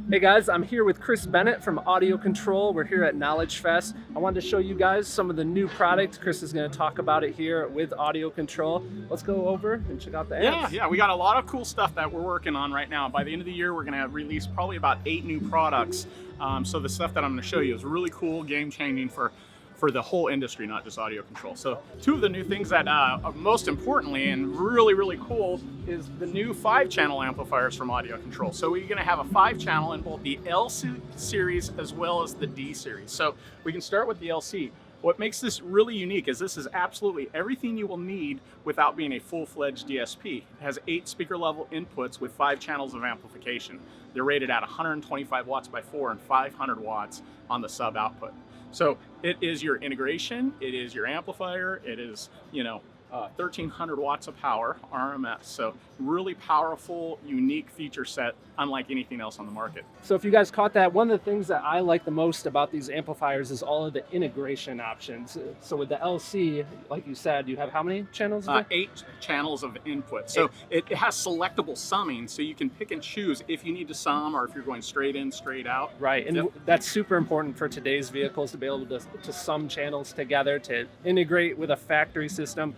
Hey guys, I'm here with Chris Bennett from AudioControl. We're here at KnowledgeFest. I wanted to show you guys some of the new products. Chris is going to talk about it here with AudioControl. Let's go over and check out the amps. Yeah, we got a lot of cool stuff that we're working on right now. By the end of the year, we're going to release probably about 8 new products. So the stuff that I'm going to show you is really cool, game-changing for the whole industry, not just audio control. So 2 of the new things that most importantly and really cool is the new 5-channel amplifiers from AudioControl. So we're going to have a 5-channel in both the LC series as well as the D series. So we can start with the LC. What makes this really unique is this is absolutely everything you will need without being a full-fledged DSP. It has 8 speaker level inputs with 5 channels of amplification. They're rated at 125 watts by 4 and 500 watts on the sub output. So it is your integration, it is your amplifier, it is, 1,300 watts of power, RMS. So really powerful, unique feature set, unlike anything else on the market. So if you guys caught that, one of the things that I like the most about these amplifiers is all of the integration options. So with the LC, like you said, you have how many channels? 8 channels of input. So it has selectable summing, so you can pick and choose if you need to sum or if you're going straight in, straight out. Right, and that's super important for today's vehicles to be able to sum channels together, to integrate with a factory system.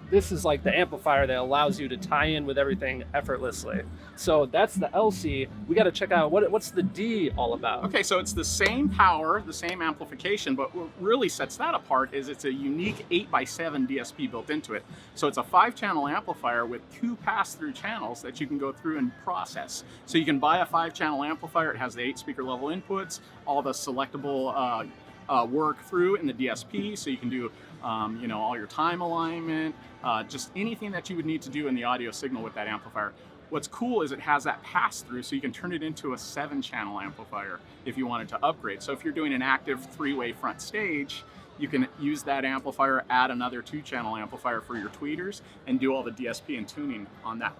This is like the amplifier that allows you to tie in with everything effortlessly. So that's the LC. We got to check out what's the D all about. Okay, so it's the same power, the same amplification, but what really sets that apart is it's a unique 8x7 DSP built into it. So it's a 5-channel amplifier with 2 pass-through channels that you can go through and process. So you can buy a 5-channel amplifier. It has the 8 speaker level inputs, all the selectable work through in the DSP, so you can do all your time alignment, just anything that you would need to do in the audio signal with that amplifier. What's cool is it has that pass-through, so you can turn it into a 7-channel amplifier if you wanted to upgrade. So if you're doing an active 3-way front stage, you can use that amplifier, add another 2-channel amplifier for your tweeters, and do all the DSP and tuning on that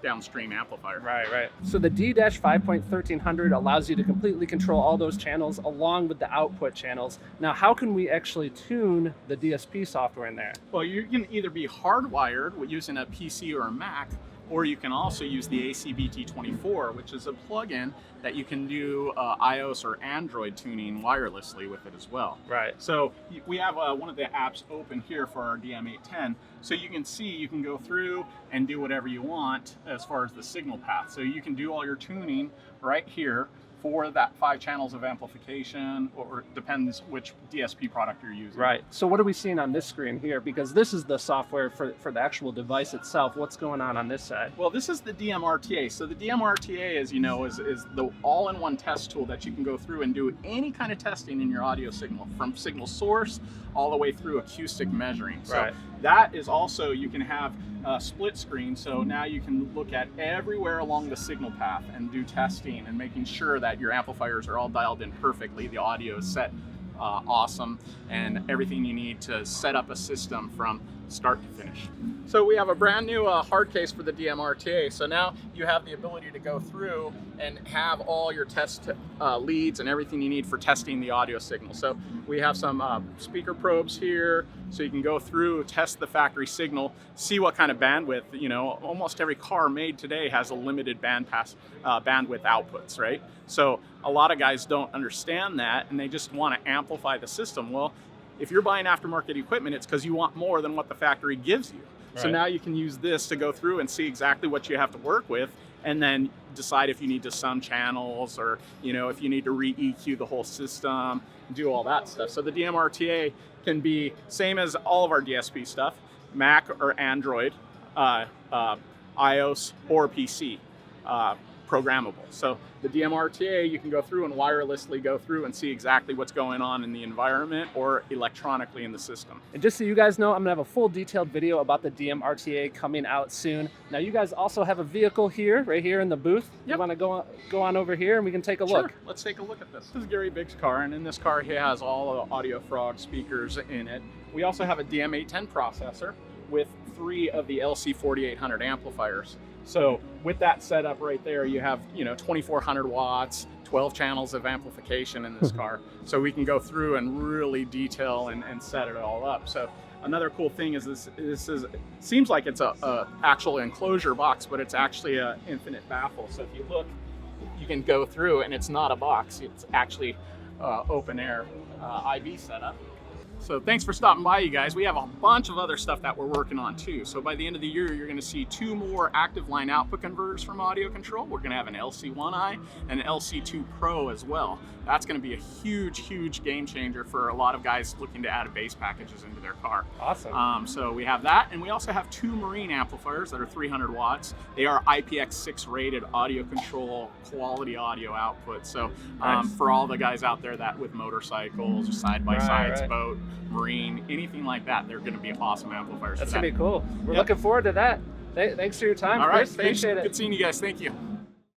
downstream amplifier. Right. So the DDash 5.1300 allows you to completely control all those channels along with the output channels. Now, how can we actually tune the DSP software in there? Well, you can either be hardwired using a PC or a Mac, or you can also use the ACBT24, which is a plugin that you can do iOS or Android tuning wirelessly with it as well. Right. So we have one of the apps open here for our DM810. So you can see, you can go through and do whatever you want as far as the signal path. So you can do all your tuning right here for that 5 channels of amplification, or it depends which DSP product you're using. Right. So what are we seeing on this screen here? Because this is the software for the actual device itself. What's going on this side? Well, this is the dm-rta. So the dm-rta, as you know, is the all-in-one test tool that you can go through and do any kind of testing in your audio signal, from signal source all the way through acoustic measuring. So that is also, you can have split screen, so now you can look at everywhere along the signal path and do testing and making sure that your amplifiers are all dialed in perfectly, the audio is set awesome, and everything you need to set up a system from start to finish. So we have a brand new hard case for the dm-rta, so now you have the ability to go through and have all your test leads and everything you need for testing the audio signal. So we have some speaker probes here, so you can go through, test the factory signal, see what kind of bandwidth. Almost every car made today has a limited bandwidth outputs, right? So a lot of guys don't understand that, and they just want to amplify the system. Well, if you're buying aftermarket equipment, it's because you want more than what the factory gives you. Right. So now you can use this to go through and see exactly what you have to work with, and then decide if you need to sum channels, or if you need to re-EQ the whole system, do all that stuff. So the dm-rta can be same as all of our DSP stuff, Mac or Android, iOS or PC. Programmable. So the dm-rta, you can go through and wirelessly go through and see exactly what's going on in the environment or electronically in the system. And just so you guys know, I'm gonna have a full detailed video about the dm-rta coming out soon. Now you guys also have a vehicle here, right here in the booth. Yep. You wanna go on over here and we can take a look? Sure, let's take a look at this. This is Gary Bigg's car, and in this car he has all the Audio Frog speakers in it. We also have a DM810 processor with 3 of the LC4800 amplifiers. So with that setup right there, you have 2,400 watts, 12 channels of amplification in this car. So we can go through and really detail and set it all up. So another cool thing is this seems like it's a actual enclosure box, but it's actually an infinite baffle. So if you look you can go through, and it's not a box. It's actually open air IV setup. So thanks for stopping by, you guys. We have a bunch of other stuff that we're working on too. So by the end of the year, you're going to see 2 more active line output converters from AudioControl. We're going to have an LC1i and an LC2 Pro as well. That's going to be a huge game changer for a lot of guys looking to add bass packages into their car. Awesome. So we have that, and we also have 2 marine amplifiers that are 300 watts. They are IPX6 rated AudioControl quality audio output. So Nice. for all the guys out there that with motorcycles, side-by-sides, Right. boat, marine, anything like that, they're going to be awesome amplifiers. That's for going to that. be cool. We're Yep. looking forward to that. Thanks for your time, All right, Chris. Appreciate it. Good seeing you guys. Thank you.